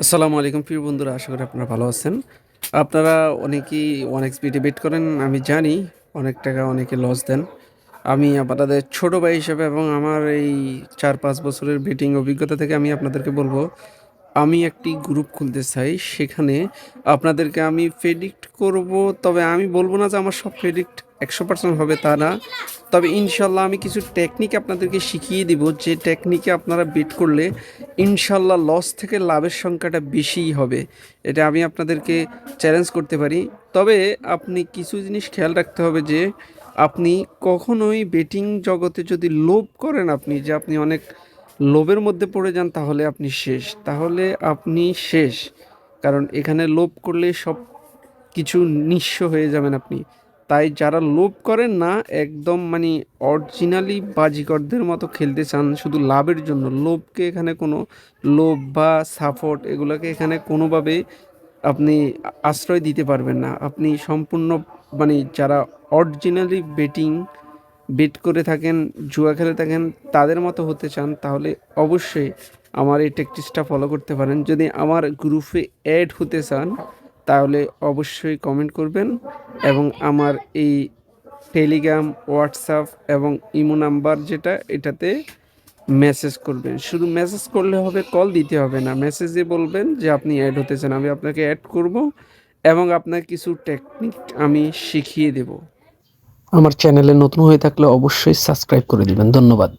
আসসালামু আলাইকুম প্রিয় বন্ধুরা, আশা করি আপনারা ভালো আছেন। আপনারা অনেকেই 1xBet বেট করেন, আমি জানি। অনেক টাকা অনেকে লস দেন। আমি আপনাদের ছোট ভাই হিসেবে এবং আমার এই 4-5 বছরের বেটিং অভিজ্ঞতা থেকে আমি আপনাদেরকে বলবো, আমি একটি গ্রুপ খুলতে চাই। সেখানে আপনাদেরকে আমি প্রেডিক্ট করব। তবে আমি বলব না যে আমার সব প্রেডিক্ট 100% হবে, তা না। তবে ইনশাল্লাহ আমি কিছু টেকনিক আপনাদেরকে শিখিয়ে দিব, যে টেকনিকে আপনারা বেট করলে ইনশাল্লাহ লস থেকে লাভের সংখ্যাটা বেশিই হবে। এটা আমি আপনাদেরকে চ্যালেঞ্জ করতে পারি। তবে আপনি কিছু জিনিস খেয়াল রাখতে হবে, যে আপনি কখনোই বেটিং জগতে যদি লোভ করেন, আপনি যে আপনি অনেক লোভের মধ্যে পড়ে যান, তাহলে আপনি শেষ। তাহলে আপনি শেষ। কারণ এখানে লোভ করলে সব কিছু নিঃস্ব হয়ে যাবেন আপনি। তাই যারা লোভ করেন না, একদম মানে অরিজিনালি বাজিকরদের মতো খেলতে চান শুধু লাভের জন্য, লোভকে এখানে কোনো লোভ বা সাপোর্ট এগুলোকে এখানে কোনোভাবেই আপনি আশ্রয় দিতে পারবেন না। আপনি সম্পূর্ণ মানে যারা অরিজিনালি বেট করে থাকেন, জুয়া খেলে থাকেন, তাদের মতো হতে চান, তাহলে অবশ্যই আমার এই টেকটিক্সটা ফলো করতে পারেন। যদি আমার গ্রুপে অ্যাড হতে চান, তাহলে অবশ্যই কমেন্ট করবেন এবং আমার এই টেলিগ্রাম, হোয়াটসঅ্যাপ এবং ইমো নাম্বার যেটা, এটাতে মেসেজ করবেন। শুধু মেসেজ করলে হবে, কল দিতে হবে না। মেসেজে বলবেন যে আপনি অ্যাড হতে চান, আমি আপনাকে অ্যাড করব এবং আপনার কিছু টেকনিক আমি শিখিয়ে দেব। আমার চ্যানেলে নতুন হয়ে থাকলে অবশ্যই সাবস্ক্রাইব করে দিবেন। ধন্যবাদ।